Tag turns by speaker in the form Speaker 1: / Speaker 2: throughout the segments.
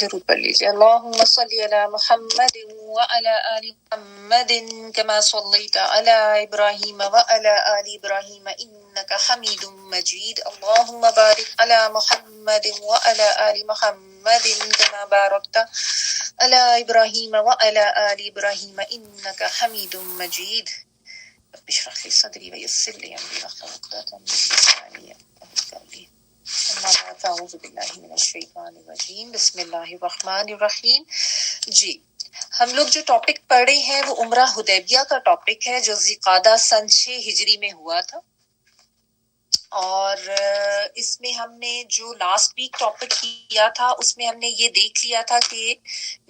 Speaker 1: ضرور پڑھ لیجیے. اللہم صلی علی محمد وعلی آل محمد کما صلیت علی ابراہیم وعلی آل ابراہیم انک حمید مجید. اللہم بارک علی محمد وعلی آل محمد کما بارکت علی ابراہیم وعلی آل ابراہیم انک حمید مجید. رب اشرح لی صدری ویسر لی امری واحلل عقدۃ من لسانی یفقهوا قولی. اما بعد اعوذ باللہ من الشیطان الرجیم بسم اللہ الرحمن الرحیم. جی ہم لوگ جو ٹاپک پڑھ رہے ہیں وہ عمرہ حدیبیہ کا ٹاپک ہے جو ذوالقعدہ سن 6 ہجری میں ہوا تھا. اور اس میں ہم نے جو لاسٹ ویک ٹاپک کیا تھا اس میں ہم نے یہ دیکھ لیا تھا کہ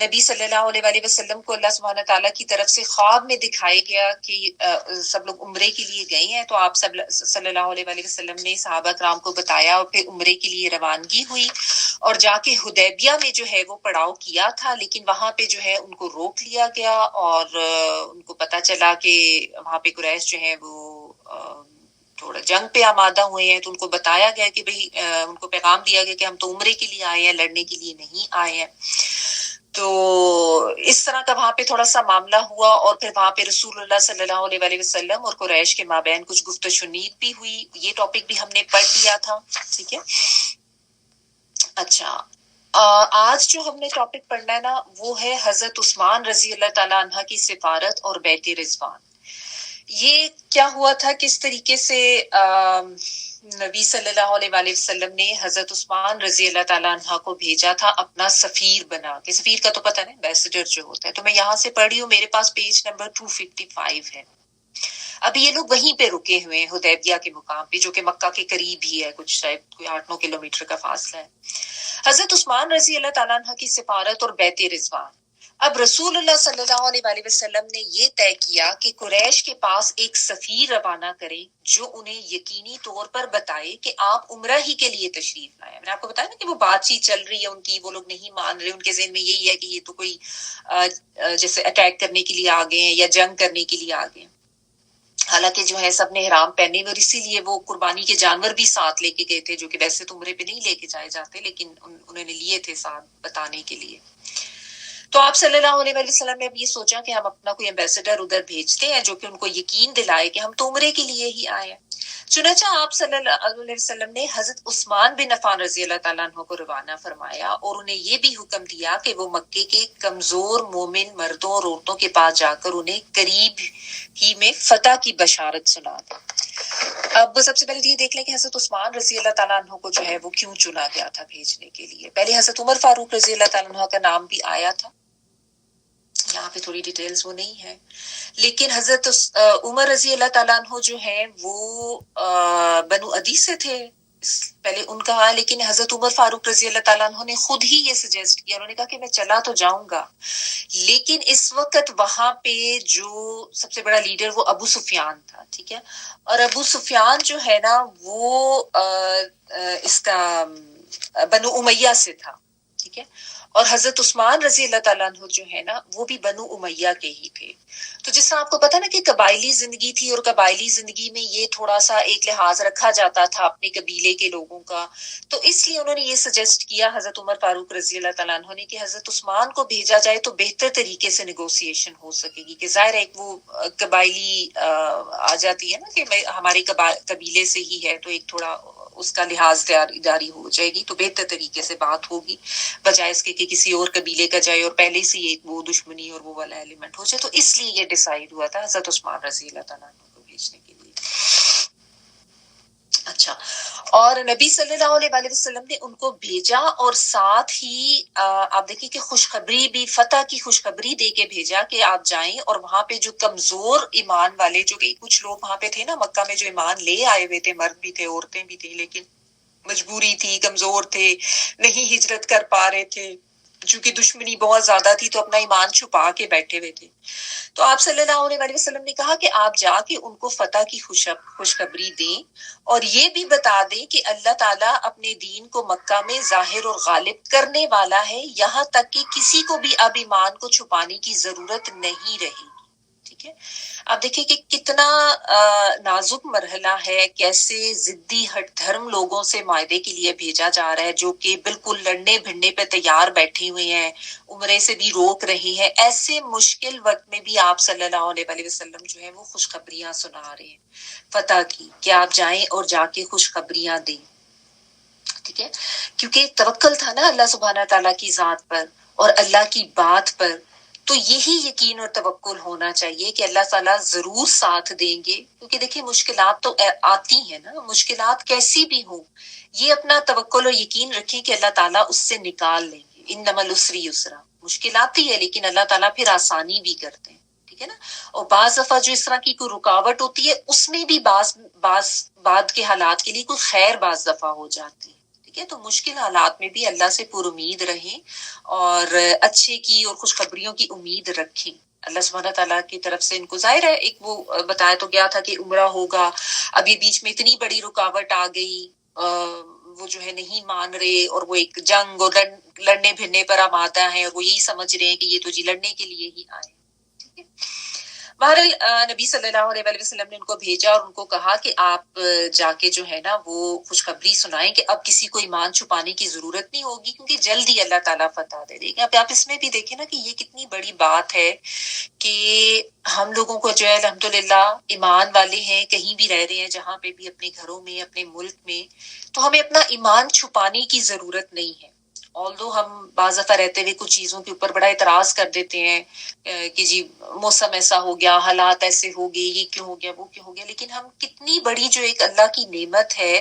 Speaker 1: نبی صلی اللہ علیہ وآلہ وسلم کو اللہ سبحانہ تعالیٰ کی طرف سے خواب میں دکھایا گیا کہ سب لوگ عمرے کے لیے گئے ہیں. تو آپ صلی اللہ علیہ وآلہ وسلم نے صحابہ کرام کو بتایا اور پھر عمرے کے لیے روانگی ہوئی اور جا کے حدیبیہ میں جو ہے وہ پڑاؤ کیا تھا. لیکن وہاں پہ جو ہے ان کو روک لیا گیا اور ان کو پتہ چلا کہ وہاں پہ قریش جو ہے وہ تھوڑا جنگ پہ آمادہ ہوئے ہیں. تو ان کو بتایا گیا کہ بھئی ان کو پیغام دیا گیا کہ ہم تو عمرے کے لیے آئے ہیں, لڑنے کے لیے نہیں آئے ہیں. تو اس طرح کا وہاں پہ تھوڑا سا معاملہ ہوا اور پھر وہاں پہ رسول اللہ صلی اللہ علیہ وآلہ وسلم اور قریش کے مابین کچھ گفت و شنید بھی ہوئی. یہ ٹاپک بھی ہم نے پڑھ لیا تھا. ٹھیک ہے. اچھا آج جو ہم نے ٹاپک پڑھنا ہے نا وہ ہے حضرت عثمان رضی اللہ تعالیٰ عنہ کی سفارت اور بیت رضوان. یہ کیا ہوا تھا, کس طریقے سے نبی صلی اللہ علیہ وآلہ وسلم نے حضرت عثمان رضی اللہ تعالیٰ عنہ کو بھیجا تھا اپنا سفیر بنا کے. سفیر کا تو پتہ نہیں, ایمبیسڈر جو ہوتا ہے. تو میں یہاں سے پڑھ رہی ہوں, میرے پاس پیج نمبر 255 ہے. ابھی یہ لوگ وہیں پہ رکے ہوئے ہیں حدیبیہ کے مقام پہ جو کہ مکہ کے قریب ہی ہے, کچھ شاید کوئی 8-9 کلومیٹر کا فاصلہ ہے. حضرت عثمان رضی اللہ تعالیٰ عنہ کی سفارت اور بیت رضوان. اب رسول اللہ صلی اللہ علیہ وآلہ وسلم نے یہ طے کیا کہ قریش کے پاس ایک سفیر روانہ کریں جو انہیں یقینی طور پر بتائے کہ آپ عمرہ ہی کے لیے تشریف لائیں. میں نے آپ کو بتایا نا کہ وہ بات چیت چل رہی ہے ان کی, وہ لوگ نہیں مان رہے, ان کے ذہن میں یہی ہے کہ یہ تو کوئی جیسے اٹیک کرنے کے لیے آ گئے ہیں یا جنگ کرنے کے لیے آ گئے ہیں. حالانکہ جو ہے سب نے احرام پہنے ہوئے اور اسی لیے وہ قربانی کے جانور بھی ساتھ لے کے گئے تھے جو کہ ویسے تو عمرے پہ نہیں لے کے جائے جاتے, لیکن انہوں نے لیے تھے ساتھ بتانے کے لیے. تو آپ صلی اللہ علیہ وسلم نے اب یہ سوچا کہ ہم اپنا کوئی ایمبیسڈر ادھر بھیجتے ہیں جو کہ ان کو یقین دلائے کہ ہم تو عمرے کے لیے ہی آئے ہیں. چنانچہ آپ صلی اللہ علیہ وسلم نے حضرت عثمان بن عفان رضی اللہ تعالیٰ عنہ کو روانہ فرمایا اور انہیں یہ بھی حکم دیا کہ وہ مکے کے کمزور مومن مردوں اور عورتوں کے پاس جا کر انہیں قریب ہی میں فتح کی بشارت سنا دیں. اب سب سے پہلے یہ دیکھ لیں کہ حضرت عثمان رضی اللہ تعالیٰ عنہ کو جو ہے وہ کیوں چنا گیا تھا بھیجنے کے لیے. پہلے حضرت عمر فاروق رضی اللہ تعالیٰ عنہ کا نام بھی آیا تھا, یہاں پہ تھوڑی ڈیٹیلز وہ نہیں ہے, لیکن حضرت عمر رضی اللہ تعالیٰ عنہ جو ہیں وہ بنو عدی سے تھے پہلے ان کا. لیکن حضرت عمر فاروق رضی اللہ تعالیٰ عنہ نے خود ہی یہ سجیسٹ کیا, انہوں نے کہا کہ میں چلا تو جاؤں گا لیکن اس وقت وہاں پہ جو سب سے بڑا لیڈر وہ ابو سفیان تھا. ٹھیک ہے. اور ابو سفیان جو ہے نا وہ اس کا بنو امیہ سے تھا. ٹھیک ہے. اور حضرت عثمان رضی اللہ تعالیٰ عنہ جو ہے نا وہ بھی بنو امیہ کے ہی تھے. تو جس طرح آپ کو پتا نا کہ قبائلی زندگی تھی اور قبائلی زندگی میں یہ تھوڑا سا ایک لحاظ رکھا جاتا تھا اپنے قبیلے کے لوگوں کا, تو اس لیے انہوں نے یہ سجیسٹ کیا حضرت عمر فاروق رضی اللہ تعالیٰ عنہ نے کہ حضرت عثمان کو بھیجا جائے تو بہتر طریقے سے نیگوسیشن ہو سکے گی. کہ ظاہر ہے ایک وہ قبائلی آ جاتی ہے نا کہ ہمارے قبیلے سے ہی ہے تو ایک تھوڑا اس کا لحاظ جاری ہو جائے گی تو بہتر طریقے سے بات ہوگی بجائے اس کے کہ کسی اور قبیلے کا جائے اور پہلے سے ایک وہ دشمنی اور وہ والا ایلیمنٹ ہو جائے. تو اس لیے یہ ڈیسائیڈ ہوا تھا حضرت عثمان رضی اللہ تعالیٰ عنہ کو بھیجنے کے لیے. اچھا, اور نبی صلی اللہ علیہ وآلہ وسلم نے ان کو بھیجا اور ساتھ ہی آپ دیکھیں کہ خوشخبری بھی, فتح کی خوشخبری دے کے بھیجا کہ آپ جائیں اور وہاں پہ جو کمزور ایمان والے, جو کہ کچھ لوگ وہاں پہ تھے نا مکہ میں جو ایمان لے آئے ہوئے تھے, مرد بھی تھے عورتیں بھی تھیں, لیکن مجبوری تھی, کمزور تھے, نہیں ہجرت کر پا رہے تھے, چونکہ دشمنی بہت زیادہ تھی تو اپنا ایمان چھپا کے بیٹھے ہوئے تھے. تو آپ صلی اللہ علیہ وسلم نے کہا کہ آپ جا کے ان کو فتح کی خوشخبری دیں اور یہ بھی بتا دیں کہ اللہ تعالیٰ اپنے دین کو مکہ میں ظاہر اور غالب کرنے والا ہے, یہاں تک کہ کسی کو بھی اب ایمان کو چھپانے کی ضرورت نہیں رہی. ٹھیک ہے. آپ دیکھیں کہ کتنا نازک مرحلہ ہے, کیسے ضدی ہٹ دھرم لوگوں سے معاہدے کے لیے بھیجا جا رہا ہے جو کہ بالکل لڑنے بھڑنے پہ تیار بیٹھے ہوئے ہیں, عمرے سے بھی روک رہے ہیں. ایسے مشکل وقت میں بھی آپ صلی اللہ علیہ وسلم جو ہے وہ خوشخبریاں سنا رہے ہیں فتح کی, کہ آپ جائیں اور جا کے خوشخبریاں دیں. ٹھیک ہے, کیونکہ توکل تھا نا اللہ سبحانہ تعالیٰ کی ذات پر اور اللہ کی بات پر. تو یہی یقین اور توکل ہونا چاہیے کہ اللہ تعالیٰ ضرور ساتھ دیں گے, کیونکہ دیکھیں مشکلات تو آتی ہیں نا, مشکلات کیسی بھی ہوں, یہ اپنا توکل اور یقین رکھیں کہ اللہ تعالیٰ اس سے نکال لیں گے. انما العسر یسرا, مشکلات ہی ہے لیکن اللہ تعالیٰ پھر آسانی بھی کرتے ہیں. ٹھیک ہے نا. اور بعض دفعہ جو اس طرح کی کوئی رکاوٹ ہوتی ہے اس میں بھی بعد کے حالات کے لیے کوئی خیر بعض دفعہ ہو جاتی ہے. ٹھیک ہے, تو مشکل حالات میں بھی اللہ سے پر امید رہیں اور اچھے کی اور خوشخبریوں کی امید رکھیں. اللہ سبحانہ تعالیٰ کی طرف سے ان کو ظاہر ہے ایک وہ بتایا تو گیا تھا کہ عمرہ ہوگا, اب یہ بیچ میں اتنی بڑی رکاوٹ آ گئی, وہ جو ہے نہیں مان رہے اور وہ ایک جنگ اور لڑنے بھرنے پر آمادہ ہیں اور وہ یہی سمجھ رہے ہیں کہ یہ تو جی لڑنے کے لیے ہی آئے. ٹھیک ہے. بہرحال نبی صلی اللہ علیہ وسلم نے ان کو بھیجا اور ان کو کہا کہ آپ جا کے جو ہے نا وہ خوشخبری سنائیں کہ اب کسی کو ایمان چھپانے کی ضرورت نہیں ہوگی, کیونکہ جلد ہی اللہ تعالیٰ فتح دے دے گا. اب آپ اس میں بھی دیکھیں نا کہ یہ کتنی بڑی بات ہے کہ ہم لوگوں کو جو ہے الحمدللہ ایمان والے ہیں, کہیں بھی رہ رہے ہیں جہاں پہ بھی, اپنے گھروں میں, اپنے ملک میں, تو ہمیں اپنا ایمان چھپانے کی ضرورت نہیں ہے. although ہم بعض دفعہ رہتے ہوئے کچھ چیزوں کے اوپر بڑا اعتراض کر دیتے ہیں کہ جی موسم ایسا ہو گیا, حالات ایسے ہو گئے, یہ کیوں ہو گیا, وہ کیوں ہو گیا, لیکن ہم کتنی بڑی جو ایک اللہ کی نعمت ہے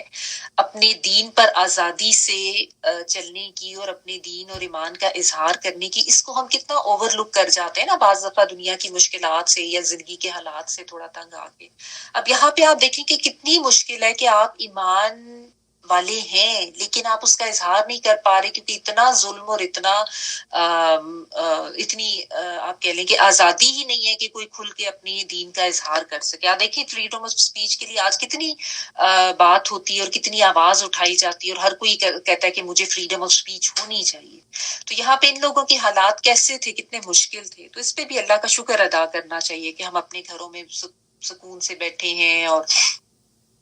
Speaker 1: اپنے دین پر آزادی سے چلنے کی اور اپنے دین اور ایمان کا اظہار کرنے کی, اس کو ہم کتنا اوور لک کر جاتے ہیں نا بعض دفعہ دنیا کی مشکلات سے یا زندگی کے حالات سے تھوڑا تنگ آ کے. اب یہاں پہ آپ دیکھیں کہ کتنی مشکل ہے کہ آپ ایمان والے ہیں لیکن آپ اس کا اظہار نہیں کر پا رہے, کیونکہ اتنا ظلم اور اتنی آپ کہہ لیں کہ آزادی ہی نہیں ہے کہ کوئی کھل کے اپنے دین کا اظہار کر سکے. آپ دیکھیں فریڈم آف اسپیچ کے لیے آج کتنی بات ہوتی ہے اور کتنی آواز اٹھائی جاتی ہے, اور ہر کوئی کہتا ہے کہ مجھے فریڈم آف اسپیچ ہونی چاہیے. تو یہاں پہ ان لوگوں کے حالات کیسے تھے, کتنے مشکل تھے, تو اس پہ بھی اللہ کا شکر ادا کرنا چاہیے کہ ہم اپنے گھروں میں سکون سے بیٹھے ہیں اور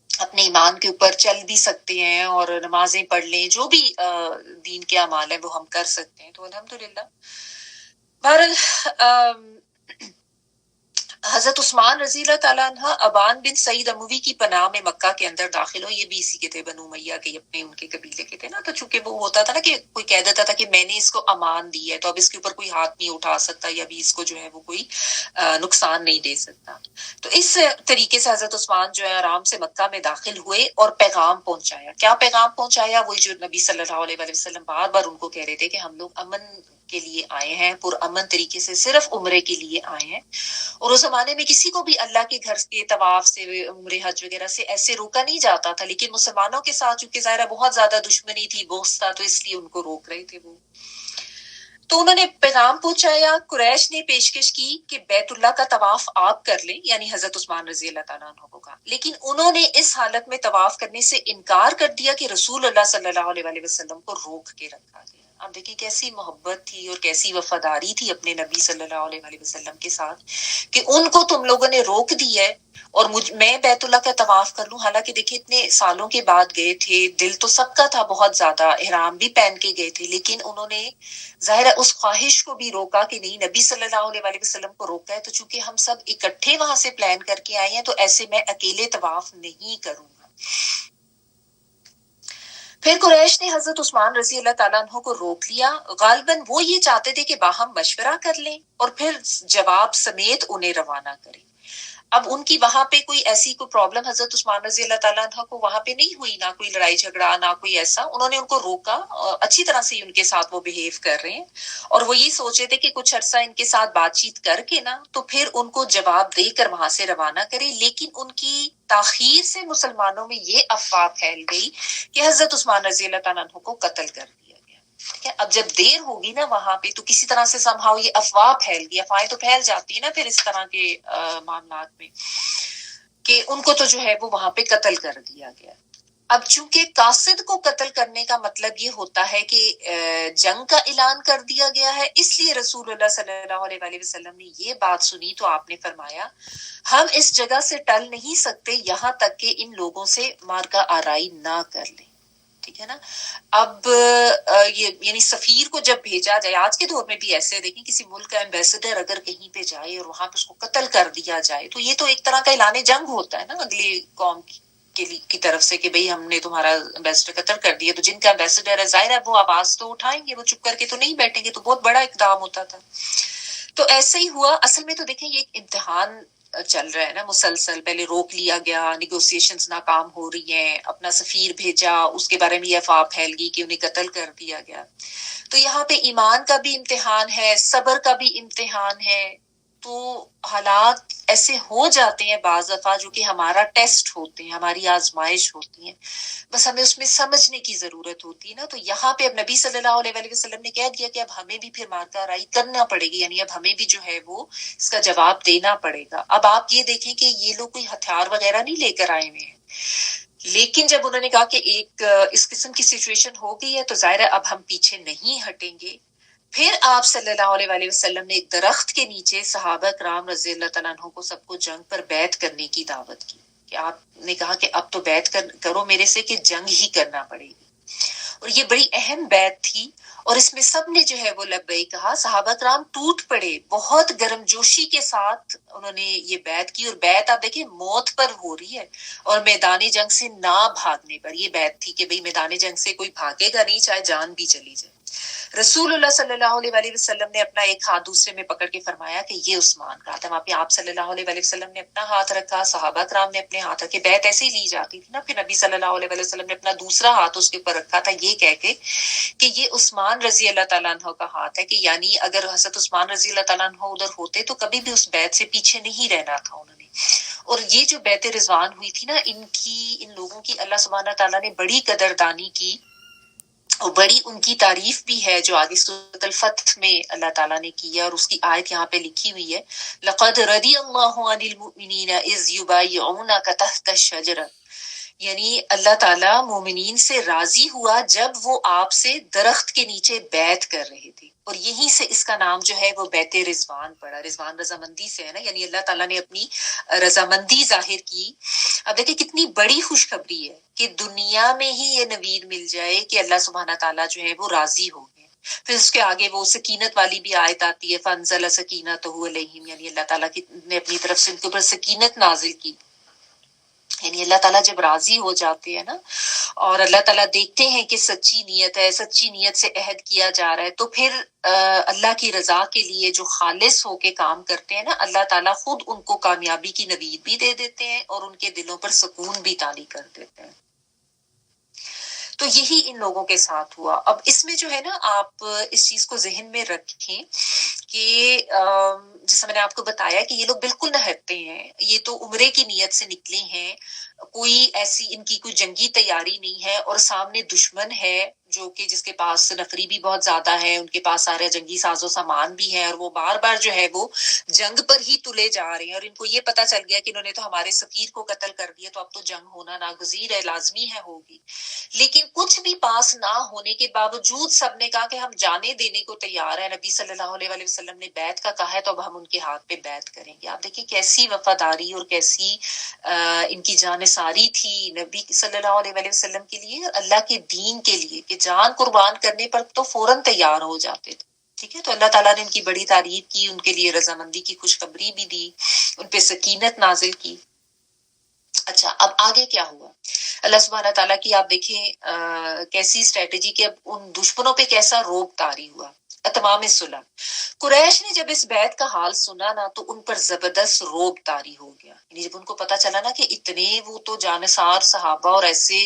Speaker 1: اپنے ایمان کے اوپر چل بھی سکتے ہیں اور نمازیں پڑھ لیں, جو بھی دین کے اعمال ہیں وہ ہم کر سکتے ہیں. تو الحمدللہ. بہرحال حضرت عثمان رضی اللہ تعالیٰ عنہ ابان بن سعید اموی کی پناہ میں مکہ کے اندر داخل ہو. یہ بھی اسی کے تھے, بنو امیہ کے, اپنے ان کے قبیلے کے تھے نا. تو چونکہ وہ ہوتا تھا نا کہ کوئی کہہ دیتا تھا کہ میں نے اس کو امان دی ہے تو اب اس کے اوپر کوئی ہاتھ نہیں اٹھا سکتا یا بھی اس کو جو ہے وہ کوئی نقصان نہیں دے سکتا. تو اس طریقے سے حضرت عثمان جو ہے آرام سے مکہ میں داخل ہوئے اور پیغام پہنچایا. کیا پیغام پہنچایا؟ وہی جو نبی صلی اللہ علیہ وسلم بار بار ان کو کہہ رہے تھے کہ ہم لوگ امن کے لیے آئے ہیں, پر امن طریقے سے صرف عمرے کے لیے آئے ہیں. اور اس زمانے میں کسی کو بھی اللہ کے گھر کے طواف سے, عمرے حج وغیرہ سے ایسے روکا نہیں جاتا تھا, لیکن مسلمانوں کے ساتھ چونکہ ظاہرہ بہت زیادہ دشمنی تھی, بغض تھا, تو اس لیے ان کو روک رہے تھے وہ. تو انہوں نے پیغام پہنچایا. قریش نے پیشکش کی کہ بیت اللہ کا طواف آپ کر لیں, یعنی حضرت عثمان رضی اللہ تعالیٰ عنہ کو کہا, لیکن انہوں نے اس حالت میں طواف کرنے سے انکار کر دیا کہ رسول اللہ صلی اللہ علیہ وسلم کو روک کے رکھا گیا. آپ دیکھیں کیسی محبت تھی اور کیسی وفاداری تھی اپنے نبی صلی اللہ علیہ وسلم کے ساتھ کہ ان کو تم لوگوں نے روک دی ہے اور میں بیت اللہ کا طواف کر لوں. حالانکہ دیکھیں اتنے سالوں کے بعد گئے تھے, دل تو سب کا تھا بہت زیادہ, احرام بھی پہن کے گئے تھے, لیکن انہوں نے ظاہر ہے اس خواہش کو بھی روکا کہ نہیں, نبی صلی اللہ علیہ وسلم کو روکا ہے تو چونکہ ہم سب اکٹھے وہاں سے پلان کر کے آئے ہیں تو ایسے میں اکیلے طواف نہیں کروں گا. پھر قریش نے حضرت عثمان رضی اللہ تعالیٰ عنہ کو روک لیا. غالباً وہ یہ چاہتے تھے کہ باہم مشورہ کر لیں اور پھر جواب سمیت انہیں روانہ کریں. اب ان کی وہاں پہ کوئی ایسی کوئی پرابلم حضرت عثمان رضی اللہ تعالیٰ عنہ کو وہاں پہ نہیں ہوئی, نہ کوئی لڑائی جھگڑا, نہ کوئی ایسا. انہوں نے ان کو روکا, اچھی طرح سے ان کے ساتھ وہ بہیو کر رہے ہیں اور وہ یہ سوچے تھے کہ کچھ عرصہ ان کے ساتھ بات چیت کر کے نا تو پھر ان کو جواب دے کر وہاں سے روانہ کرے. لیکن ان کی تاخیر سے مسلمانوں میں یہ افواہ پھیل گئی کہ حضرت عثمان رضی اللہ تعالیٰ عنہ کو قتل کر دیا گیا. ٹھیک ہے, اب جب دیر ہوگی نا وہاں پہ تو کسی طرح سے سمہاؤ یہ افواہ پھیل گئی. افواہیں تو پھیل جاتی ہیں نا پھر اس طرح کے معاملات میں, کہ ان کو تو جو ہے وہ وہاں پہ قتل کر دیا گیا. اب چونکہ قاصد کو قتل کرنے کا مطلب یہ ہوتا ہے کہ جنگ کا اعلان کر دیا گیا ہے، اس لیے رسول اللہ صلی اللہ علیہ وآلہ وسلم نے یہ بات سنی تو آپ نے فرمایا ہم اس جگہ سے ٹل نہیں سکتے یہاں تک کہ ان لوگوں سے مارکا آرائی نہ کر لیں. ٹھیک ہے نا. اب یہ یعنی سفیر کو جب بھیجا جائے، آج کے دور میں بھی ایسے دیکھیں کسی ملک کا ایمبیسڈر اگر کہیں پہ جائے اور وہاں پہ اس کو قتل کر دیا جائے تو یہ تو ایک طرح کا اعلان جنگ ہوتا ہے نا اگلی قوم کی طرف سے کہ بھئی ہم نے تمہارا ایمبیسڈر قتل کر دیا. تو جن کا ایمبیسڈر ہے ظاہر ہے وہ آواز تو اٹھائیں گے، وہ چپ کر کے تو نہیں بیٹھیں گے، تو بہت بڑا اقدام ہوتا تھا. تو ایسے ہی ہوا. اصل میں تو دیکھیں یہ ایک امتحان چل رہا ہے نا مسلسل. پہلے روک لیا گیا، نیگوسیشنز ناکام ہو رہی ہیں، اپنا سفیر بھیجا، اس کے بارے میں یہ افواہ پھیل گئی کہ انہیں قتل کر دیا گیا. تو یہاں پہ ایمان کا بھی امتحان ہے، صبر کا بھی امتحان ہے. تو حالات ایسے ہو جاتے ہیں بعض دفعہ جو کہ ہمارا ٹیسٹ ہوتے ہیں، ہماری آزمائش ہوتی ہیں، بس ہمیں اس میں سمجھنے کی ضرورت ہوتی ہے نا. تو یہاں پہ اب نبی صلی اللہ علیہ وآلہ وسلم نے کہہ دیا کہ اب ہمیں بھی پھر مارکا رائی کرنا پڑے گی، یعنی اب ہمیں بھی جو ہے وہ اس کا جواب دینا پڑے گا. اب آپ یہ دیکھیں کہ یہ لوگ کوئی ہتھیار وغیرہ نہیں لے کر آئے ہوئے ہیں، لیکن جب انہوں نے کہا کہ ایک اس قسم کی سچویشن ہو گئی ہے تو ظاہر ہے اب ہم پیچھے نہیں ہٹیں گے. پھر آپ صلی اللہ علیہ وآلہ وسلم نے ایک درخت کے نیچے صحابہ کرام رضی اللہ تعالیٰ عنہ کو سب کو جنگ پر بیعت کرنے کی دعوت کی، کہ آپ نے کہا کہ اب تو بیعت کرو میرے سے کہ جنگ ہی کرنا پڑے گی. اور یہ بڑی اہم بیعت تھی اور اس میں سب نے جو ہے وہ لبیک کہا. صحابہ کرام ٹوٹ پڑے، بہت گرم جوشی کے ساتھ انہوں نے یہ بیعت کی. اور بیعت آپ دیکھیں موت پر ہو رہی ہے اور میدان جنگ سے نہ بھاگنے پر یہ بیعت تھی کہ بھئی میدان جنگ سے کوئی بھاگے گا نہیں چاہے جان بھی چلی جائے. رسول اللہ صلی اللہ علیہ وآلہ وسلم نے اپنا ایک ہاتھ دوسرے میں پکڑ کے فرمایا کہ یہ عثمان کا ہاتھ ہے. وہاں پہ آپ صلی اللہ علیہ وآلہ وسلم نے اپنا ہاتھ رکھا، صحابہ کرام نے اپنے ہاتھ رکھے. بیعت ایسے ہی لی جاتی تھی نا. پھر نبی صلی اللہ علیہ وآلہ وسلم نے اپنا دوسرا ہاتھ اس کے اوپر رکھا تھا یہ کہہ کے کہ یہ عثمان رضی اللہ تعالیٰ عنہ کا ہاتھ ہے، کہ یعنی اگر حضرت عثمان رضی اللہ تعالیٰ عنہ ادھر ہوتے تو کبھی بھی اس بیعت سے پیچھے نہیں رہنا تھا انہوں نے. اور یہ جو بیعت رضوان ہوئی تھی نا، ان لوگوں کی اللہ سبحانہ تعالیٰ نے بڑی قدردانی کی اور بڑی ان کی تعریف بھی ہے جو آگے سورۃ الفتح میں اللہ تعالیٰ نے کی ہے. اور اس کی آیت یہاں پہ لکھی ہوئی ہے لقد رضی اللہ عن المؤمنین اذ یبایعونک تحت الشجرۃ، یعنی اللہ تعالیٰ مومنین سے راضی ہوا جب وہ آپ سے درخت کے نیچے بیعت کر رہے تھے. اور یہیں سے اس کا نام جو ہے وہ بیعت رضوان پڑا. رضوان رضامندی سے ہے نا، یعنی اللہ تعالیٰ نے اپنی رضامندی ظاہر کی. اب دیکھیں کتنی بڑی خوشخبری ہے کہ دنیا میں ہی یہ نوید مل جائے کہ اللہ سبحانہ تعالیٰ جو ہے وہ راضی ہو گئے. پھر اس کے آگے وہ سکینت والی بھی آیت آتی ہے فانزل سکینتہ علیہم، یعنی اللہ تعالیٰ نے اپنی طرف سے ان کے اوپر سکینت نازل کی. یعنی اللہ تعالیٰ جب راضی ہو جاتے ہیں نا اور اللہ تعالیٰ دیکھتے ہیں کہ سچی نیت ہے، سچی نیت سے عہد کیا جا رہا ہے، تو پھر اللہ کی رضا کے لیے جو خالص ہو کے کام کرتے ہیں نا، اللہ تعالیٰ خود ان کو کامیابی کی نوید بھی دے دیتے ہیں اور ان کے دلوں پر سکون بھی تاری کر دیتے ہیں. تو یہی ان لوگوں کے ساتھ ہوا. اب اس میں جو ہے نا آپ اس چیز کو ذہن میں رکھیں کہ جیسا میں نے آپ کو بتایا کہ یہ لوگ بالکل نہ ہٹتے ہیں، یہ تو عمرے کی نیت سے نکلے ہیں، کوئی ایسی ان کی کوئی جنگی تیاری نہیں ہے اور سامنے دشمن ہے جو کہ جس کے پاس نفری بھی بہت زیادہ ہے، ان کے پاس سارے جنگی ساز و سامان بھی ہے اور وہ بار بار جو ہے وہ جنگ پر ہی تلے جا رہے ہیں. اور ان کو یہ پتا چل گیا کہ انہوں نے تو ہمارے سفیر کو قتل کر دیا تو اب تو جنگ ہونا ناگزیر ہے، لازمی ہے ہوگی. لیکن کچھ بھی پاس نہ ہونے کے باوجود سب نے کہا کہ ہم جانے دینے کو تیار ہیں. نبی صلی اللہ علیہ وآلہ وسلم نے بیعت کا کہا ہے تو اب ہم ان کے ہاتھ پہ بیعت کریں گے. آپ دیکھیں کیسی وفاداری اور کیسی ان کی جانثاری تھی نبی صلی اللہ علیہ وآلہ وسلم کے لیے، اللہ کے دین کے لیے، کہ جان قربان کرنے پر تو فوراً تیار ہو جاتے تھے. ٹھیک ہے. تو اللہ تعالیٰ نے ان کی بڑی تعریف کی، ان کے لیے رضامندی کی خوشخبری بھی دی، ان پہ سکینت نازل کی. اچھا اب آگے کیا ہوا؟ اللہ سبحانہ تعالیٰ کی آپ دیکھیں کیسی اسٹریٹجی کہ اب ان دشمنوں پہ کیسا روب طاری ہوا. اتمام صلح، قریش نے جب اس بیعت کا حال سنا نا تو ان پر زبردست روب طاری ہو گیا. یعنی جب ان کو پتا چلا نا کہ اتنے وہ تو جانثار صحابہ اور ایسے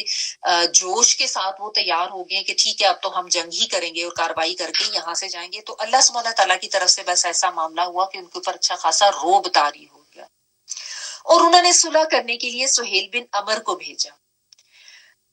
Speaker 1: جوش کے ساتھ وہ تیار ہو گئے کہ ٹھیک ہے اب تو ہم جنگ ہی کریں گے اور کاروائی کر کے یہاں سے جائیں گے، تو اللہ سبحانہ تعالیٰ کی طرف سے بس ایسا معاملہ ہوا کہ ان کے اوپر اچھا خاصا روب طاری ہو گیا. اور انہوں نے صلح کرنے کے لیے سہیل بن عمر کو بھیجا.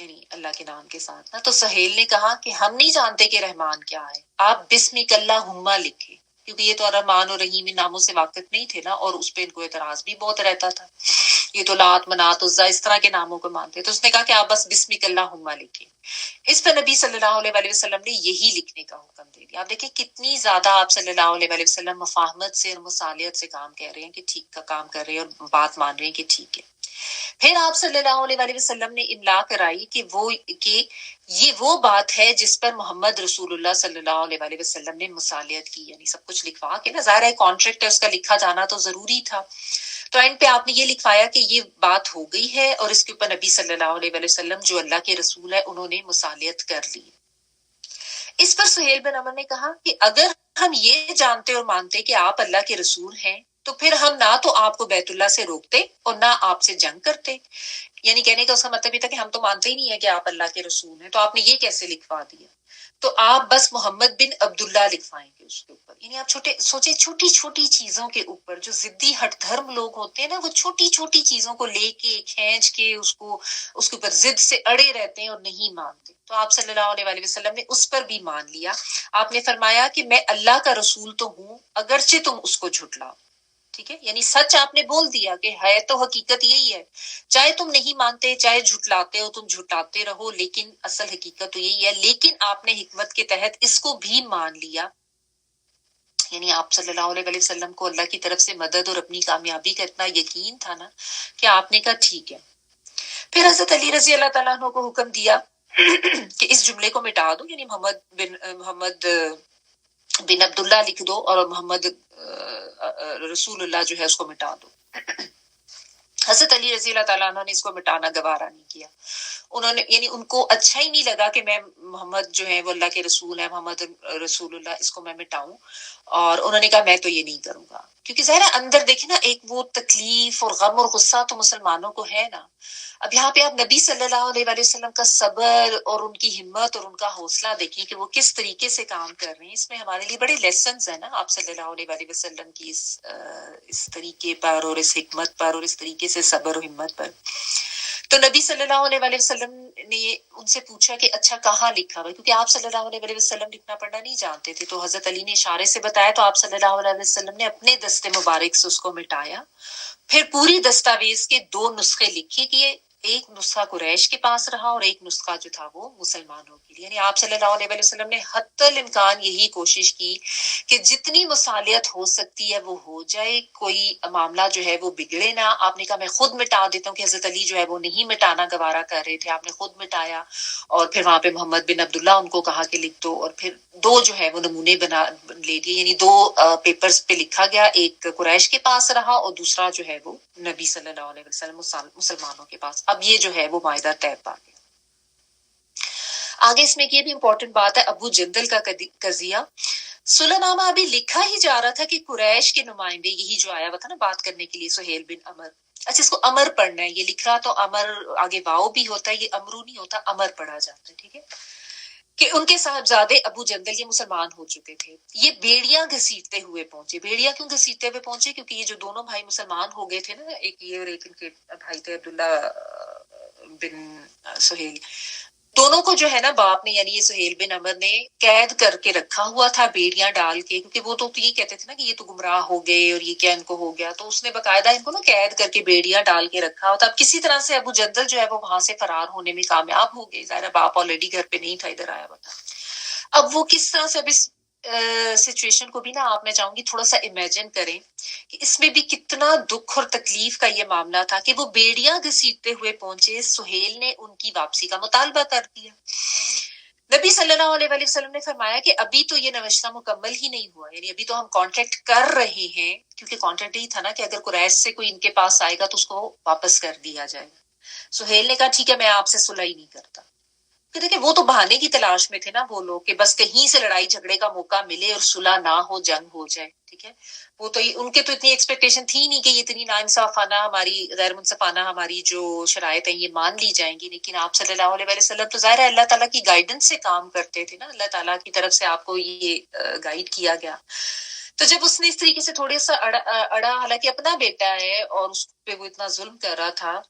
Speaker 1: یعنی اللہ کے نام کے ساتھ نا. تو سہیل نے کہا کہ ہم نہیں جانتے کہ رحمان کیا ہے, آپ بسمک اللہم لکھے, کیونکہ یہ تو رحمان اور رحیم ان ناموں سے واقف نہیں تھے نا, اور اس پہ ان کو اعتراض بھی بہت رہتا تھا. یہ تو لات منات عزا اس طرح کے ناموں کو مانتے, تو اس نے کہا کہ آپ بس بسمک اللہم لکھے. اس پر نبی صلی اللہ علیہ وسلم نے یہی لکھنے کا حکم دے دیا. آپ دیکھیں کتنی زیادہ آپ صلی اللہ علیہ وسلم مفاہمت سے اور مصالحت سے کام کہہ رہے ہیں کہ ٹھیک کا کام کر رہے ہیں اور بات مان رہے ہیں کہ ٹھیک ہے. پھر آپ صلی اللہ علیہ وسلم نے املا کرائی کہ یہ وہ بات ہے جس پر محمد رسول اللہ صلی اللہ علیہ وسلم نے مصالحت کی, یعنی سب کچھ لکھوا کے نا, ظاہر ہے کانٹریکٹ ہے اس کا لکھا جانا تو ضروری تھا. تو اینڈ پہ آپ نے یہ لکھوایا کہ یہ بات ہو گئی ہے, اور اس کے اوپر نبی صلی اللہ علیہ وسلم جو اللہ کے رسول ہے انہوں نے مصالحت کر لی. اس پر سہیل بن عمر نے کہا کہ اگر ہم یہ جانتے اور مانتے کہ آپ اللہ کے رسول ہیں تو پھر ہم نہ تو آپ کو بیت اللہ سے روکتے اور نہ آپ سے جنگ کرتے. یعنی کہنے کا اس کا مطلب یہ تھا کہ ہم تو مانتے ہی نہیں ہیں کہ آپ اللہ کے رسول ہیں, تو آپ نے یہ کیسے لکھوا دیا؟ تو آپ بس محمد بن عبداللہ لکھوائیں گے اس کے اوپر. یعنی آپ سوچے چھوٹی چھوٹی چیزوں کے اوپر جو ضدی ہٹ دھرم لوگ ہوتے ہیں نا, وہ چھوٹی چھوٹی چیزوں کو لے کے کھینچ کے اس کے اوپر ضد سے اڑے رہتے ہیں اور نہیں مانتے. تو آپ صلی اللہ علیہ وسلم نے اس پر بھی مان لیا. آپ نے فرمایا کہ میں اللہ کا رسول تو ہوں اگرچہ تم اس کو جھٹلاؤ. ٹھیک ہے, یعنی سچ آپ نے بول دیا کہ ہے تو حقیقت یہی ہے, چاہے تم نہیں مانتے, چاہے جھٹلاتے ہو, تم جھٹلاتے رہو, لیکن اصل حقیقت تو یہی ہے. لیکن آپ نے حکمت کے تحت اس کو بھی مان لیا. یعنی آپ صلی اللہ علیہ وسلم کو اللہ کی طرف سے مدد اور اپنی کامیابی کا اتنا یقین تھا نا کہ آپ نے کہا ٹھیک ہے. پھر حضرت علی رضی اللہ تعالیٰ عنہ کو حکم دیا کہ اس جملے کو مٹا دو, یعنی محمد بن عبداللہ لکھ دو اور محمد رسول اللہ جو ہے اس کو مٹا دو. حضرت علی رضی اللہ تعالیٰ عنہ نے اس کو مٹانا گوارا نہیں کیا. انہوں نے یعنی ان کو اچھا ہی نہیں لگا کہ میں محمد جو ہے وہ اللہ کے رسول ہے, محمد رسول اللہ, اس کو میں مٹاؤں. اور انہوں نے کہا میں تو یہ نہیں کروں گا, کیونکہ ظاہر اندر دیکھیں نا ایک وہ تکلیف اور غم اور غصہ تو مسلمانوں کو ہے نا. اب یہاں پہ آپ نبی صلی اللہ علیہ وسلم کا صبر اور ان کی ہمت اور ان کا حوصلہ دیکھیں کہ وہ کس طریقے سے کام کر رہے ہیں. اس میں ہمارے لیے بڑے لیسنز ہیں نا آپ صلی اللہ علیہ وسلم کی اس طریقے پر اور اس حکمت پر اور اس طریقے سے صبر و ہمت پر. تو نبی صلی اللہ علیہ وسلم نے ان سے پوچھا کہ اچھا کہاں لکھا ہوا, کیونکہ آپ صلی اللہ علیہ وسلم لکھنا پڑھنا نہیں جانتے تھے. تو حضرت علی نے اشارے سے بتایا, تو آپ صلی اللہ علیہ وسلم نے اپنے دست مبارک سے اس کو مٹایا. پھر پوری دستاویز کے 2 نسخے لکھے کہ ایک نسخہ قریش کے پاس رہا اور ایک نسخہ جو تھا وہ مسلمانوں کے لیے. یعنی آپ صلی اللہ علیہ وسلم نے حتی الامکان یہی کوشش کی کہ جتنی مصالحت ہو سکتی ہے وہ ہو جائے, کوئی معاملہ جو ہے وہ بگڑے نہ. آپ نے کہا میں خود مٹا دیتا ہوں, کہ حضرت علی جو ہے وہ نہیں مٹانا گوارا کر رہے تھے, آپ نے خود مٹایا. اور پھر وہاں پہ محمد بن عبداللہ ان کو کہا کہ لکھ دو, اور پھر 2 جو ہے وہ نمونے بنا لے دیے, یعنی 2 پیپرز پہ لکھا گیا, ایک قریش کے پاس رہا اور دوسرا جو ہے وہ نبی صلی اللہ علیہ وسلم مسلمانوں کے پاس. اب یہ جو ہے وہ معاہدہ طے پا گیا. آگے اس میں یہ بھی امپورٹنٹ بات ہے, ابو جندل کا قضیہ. صلح نامہ ابھی لکھا ہی جا رہا تھا کہ قریش کے نمائندے, یہی جو آیا ہوا تھا نا بات کرنے کے لیے, سہیل بن عمر. اچھا اس کو امر پڑھنا ہے, یہ لکھ رہا تو امر آگے واؤ بھی ہوتا ہے, یہ امرو نہیں ہوتا, امر پڑھا جاتا ہے. ٹھیک ہے, کہ ان کے صاحبزادے ابو جندل یہ مسلمان ہو چکے تھے. یہ بیڑیاں گھسیٹتے ہوئے پہنچے. بیڑیاں کیوں گھسیٹتے ہوئے پہنچے؟ کیونکہ یہ جو دونوں بھائی مسلمان ہو گئے تھے نا, ایک یہ اور ایک ان کے بھائی تھے عبداللہ بن سہیل, دونوں کو جو ہے نا باپ نے, یعنی یہ سہیل بن عمر نے قید کر کے رکھا ہوا تھا بیڑیاں ڈال کے, کیونکہ وہ تو یہ کہتے تھے نا کہ یہ تو گمراہ ہو گئے اور یہ کیا ان کو ہو گیا. تو اس نے باقاعدہ ان کو نا قید کر کے بیڑیاں ڈال کے رکھا ہوا تھا. اب کسی طرح سے ابو جندل جو ہے وہ وہاں سے فرار ہونے میں کامیاب ہو گئے. ظاہر باپ آلریڈی گھر پہ نہیں تھا, ادھر آیا ہوا تھا. اب وہ کس طرح سے, اب اس سچویشن کو بھی نا آپ میں چاہوں گی تھوڑا سا امیجن کریں کہ اس میں بھی کتنا دکھ اور تکلیف کا یہ معاملہ تھا کہ وہ بیڑیاں گھسیٹتے ہوئے پہنچے. سہیل نے ان کی واپسی کا مطالبہ کر دیا. نبی صلی اللہ علیہ وسلم نے فرمایا کہ ابھی تو یہ نوشتہ مکمل ہی نہیں ہوا, یعنی ابھی تو ہم کانٹیکٹ کر رہے ہیں, کیونکہ کانٹیکٹ یہی تھا نا کہ اگر قریش سے کوئی ان کے پاس آئے گا تو اس کو واپس کر دیا جائے گا. سہیل نے کہا ٹھیک ہے میں آپ سے صلح ہی نہیں کرتا. کہ دیکھیں وہ تو بہانے کی تلاش میں تھے نا وہ لوگ, کہ بس کہیں سے لڑائی جھگڑے کا موقع ملے اور صلح نہ ہو, جنگ ہو جائے. ٹھیک ہے, وہ تو ان کے تو اتنی ایکسپیکٹیشن تھی نہیں کہ یہ اتنی ناانصافانہ ہماری غیر منصفانہ ہماری جو شرائط ہیں یہ مان لی جائیں گی. لیکن آپ صلی اللہ علیہ وسلم تو ظاہر ہے اللہ تعالیٰ کی گائیڈنس سے کام کرتے تھے نا, اللہ تعالیٰ کی طرف سے آپ کو یہ گائیڈ کیا گیا. تو جب اس نے اس طریقے سے تھوڑا سا اڑا, حالانکہ اپنا بیٹا ہے اور اس پہ وہ اتنا ظلم کر رہا تھا,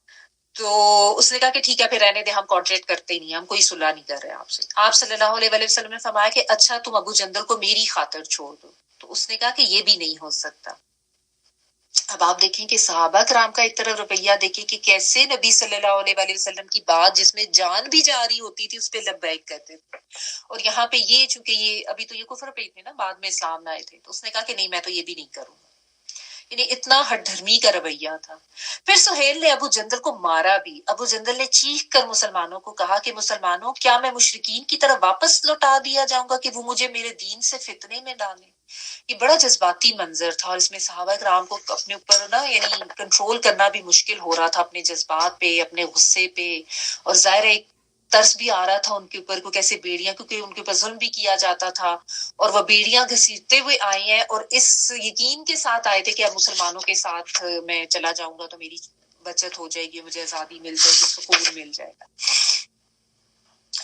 Speaker 1: تو اس نے کہا کہ ٹھیک ہے پھر رہنے دے، ہم کانٹریکٹ کرتے ہی نہیں، ہم کوئی صلح نہیں کر رہے آپ سے. آپ صلی اللہ علیہ وآلہ وسلم نے فرمایا کہ اچھا تم ابو جندل کو میری خاطر چھوڑ دو. تو اس نے کہا کہ یہ بھی نہیں ہو سکتا. اب آپ دیکھیں کہ صحابہ کرام کا ایک طرف رویہ دیکھیں کہ کیسے نبی صلی اللہ علیہ وآلہ وسلم کی بات جس میں جان بھی جاری ہوتی تھی اس پہ لبیک کرتے تھے. اور یہاں پہ یہ چونکہ یہ ابھی تو یہ کفر پہ تھے نا، بعد میں اسلام لائے تھے، تو اس نے کہا کہ نہیں میں تو یہ بھی نہیں کروں گا. یعنی اتنا ہٹ دھرمی کا رویہ تھا. پھر سہیل نے ابو جندل کو مارا بھی. ابو جندل نے چیخ کر مسلمانوں کو کہا کہ مسلمانوں کیا میں مشرکین کی طرف واپس لوٹا دیا جاؤں گا کہ وہ مجھے میرے دین سے فتنے میں ڈالیں. یہ بڑا جذباتی منظر تھا، اور اس میں صحابہ کرام کو اپنے اوپر نا یعنی کنٹرول کرنا بھی مشکل ہو رہا تھا، اپنے جذبات پہ، اپنے غصے پہ. اور ظاہر ہے ایک ترس بھی آ رہا تھا ان کے اوپر کو کیسے بیڑیاں، کیونکہ ان کے اوپر ظلم بھی کیا جاتا تھا، اور وہ بیڑیاں گھسیٹتے ہوئے آئے ہیں اور اس یقین کے ساتھ آئے تھے کہ اب مسلمانوں کے ساتھ میں چلا جاؤں گا تو میری بچت ہو جائے گی، مجھے آزادی مل جائے گی، سکون مل جائے گا.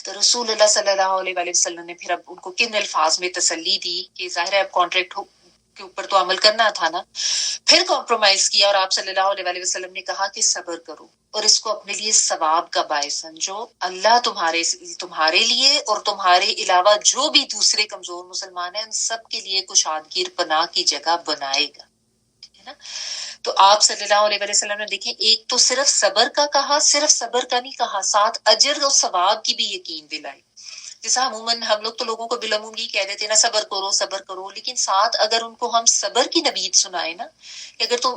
Speaker 1: تو رسول اللہ صلی اللہ علیہ وآلہ وسلم نے پھر اب ان کو کن الفاظ میں تسلی دی کہ ظاہر ہے اب کانٹریکٹ کے اوپر تو عمل کرنا تھا نا. پھر کمپرومائز کیا اور آپ صلی اللہ علیہ وآلہ وسلم نے کہا کہ صبر کرو اور اس کو اپنے لیے ثواب کا باعث سمجھو. اللہ تمہارے لیے اور تمہارے علاوہ جو بھی دوسرے کمزور مسلمان ہیں ان سب کے لیے کشادگی اور پناہ کی جگہ بنائے گا. ٹھیک ہے نا. تو آپ صلی اللہ علیہ وسلم نے دیکھیں ایک تو صرف صبر کا کہا، صرف صبر کا نہیں کہا، ساتھ اجر اور ثواب کی بھی یقین دلائی. جیسا عموماً ہم لوگ تو لوگوں کو بالعموم یہ کہہ دیتے نا صبر کرو صبر کرو، لیکن ساتھ اگر ان کو ہم صبر کی نوید سنائے نا، کہ اگر تم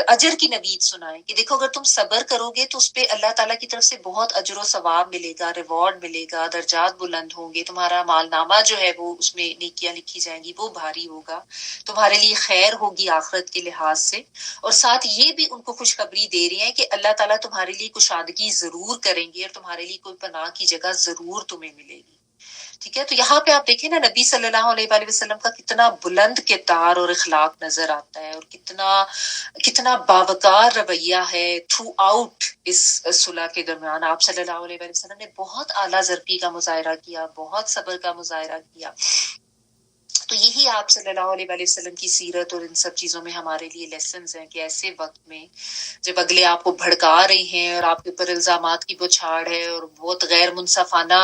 Speaker 1: اجر کی نوید سنائے کہ دیکھو اگر تم صبر کرو گے تو اس پہ اللہ تعالیٰ کی طرف سے بہت اجر و ثواب ملے گا، ریوارڈ ملے گا، درجات بلند ہوں گے، تمہارا مال نامہ جو ہے وہ اس میں نیکیاں لکھی جائیں گی، وہ بھاری ہوگا، تمہارے لیے خیر ہوگی آخرت کے لحاظ سے. اور ساتھ یہ بھی ان کو خوشخبری دے رہی ہیں کہ اللہ تعالیٰ تمہارے لیے کشادگی ضرور کریں گے اور تمہارے لیے کوئی پناہ کی جگہ ضرور تمہیں ملے گی. ٹھیک ہے. تو یہاں پہ آپ دیکھیں نا نبی صلی اللہ علیہ وآلہ وسلم کا کتنا بلند کردار اور اخلاق نظر آتا ہے، اور کتنا باوقار رویہ ہے تھرو آؤٹ اس صلح کے درمیان. آپ صلی اللہ علیہ وآلہ وسلم نے بہت اعلیٰ ظرفی کا مظاہرہ کیا، بہت صبر کا مظاہرہ کیا. تو یہی آپ صلی اللہ علیہ وآلہ وسلم کی سیرت اور ان سب چیزوں میں ہمارے لیے لیسنز ہیں کہ ایسے وقت میں جب اگلے آپ کو بھڑکا رہے ہیں اور آپ کے اوپر الزامات کی بوچھاڑ ہے اور بہت غیر منصفانہ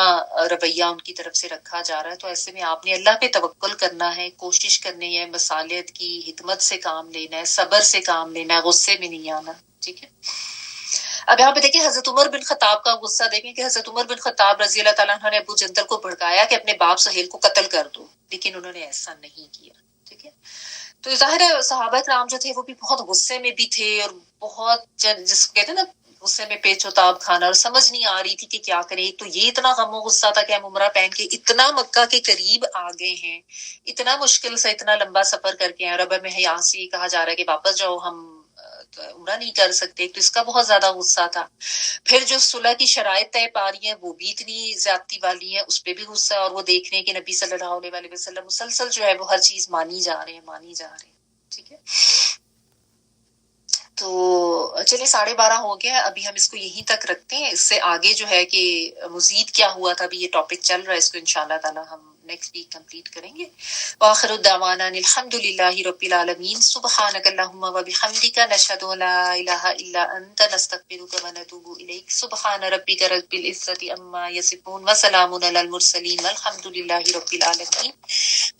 Speaker 1: رویہ ان کی طرف سے رکھا جا رہا ہے، تو ایسے میں آپ نے اللہ پہ توکل کرنا ہے، کوشش کرنی ہے، مصالحت کی حکمت سے کام لینا ہے، صبر سے کام لینا ہے، غصے میں نہیں آنا. ٹھیک ہے. اب یہاں پہ دیکھیں حضرت عمر بن خطاب کا غصہ دیکھیں کہ حضرت عمر بن خطاب رضی اللہ تعالیٰ عنہ نے ابو جندل کو بھڑکایا کہ اپنے باپ سہیل کو قتل کر دو، لیکن انہوں نے ایسا نہیں کیا. ٹھیک ہے. تو ظاہر ہے صحابہ کرام جو تھے وہ بھی بہت غصے میں بھی تھے، اور بہت جس کو کہتے ہیں نا غصے میں پیچ و تاب کھانا، اور سمجھ نہیں آ رہی تھی کہ کیا کریں. تو یہ اتنا غم و غصہ تھا کہ ہم عمرہ پہن کے اتنا مکہ کے قریب آ گئے ہیں، اتنا مشکل سے اتنا لمبا سفر کر کے ہیں، اور اب ہمیں یہاں سے کہا جا رہا ہے کہ واپس جاؤ، ہم عمرہ نہیں کر سکتے. تو اس کا بہت زیادہ غصہ تھا. پھر جو صلح کی شرائط طے پا رہی ہیں وہ بھی اتنی زیادتی والی ہیں، اس پہ بھی غصہ ہے، اور وہ دیکھ رہے ہیں کہ نبی صلی اللہ علیہ وآلہ وسلم مسلسل جو ہے وہ ہر چیز مانی جا رہے ہیں. ٹھیک ہے. تو چلے 12:30 ہو گیا، ابھی ہم اس کو یہیں تک رکھتے ہیں. اس سے آگے جو ہے کہ مزید کیا ہوا تھا، ابھی یہ ٹاپک چل رہا ہے، اس کو انشاءاللہ تعالی ہم نیکسٹ ویک کمپلیٹ کریں گے. واخر الدعوانا الحمدللہ رب العالمین. سبحانک اللہم و بحمدک، نشہد ان لا الہ الا انت، نستغفرک و نتوب الیک. سبحان ربک رب العزۃ عما یصفون وسلام علی المرسلین والحمدللہ رب العالمین.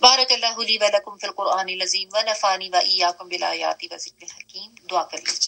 Speaker 1: بارک اللہ لی و لکم فی القرآن العظیم ونفعنی و ایاکم بالآیات و ذکر الحکیم. دعا کر لیجیے.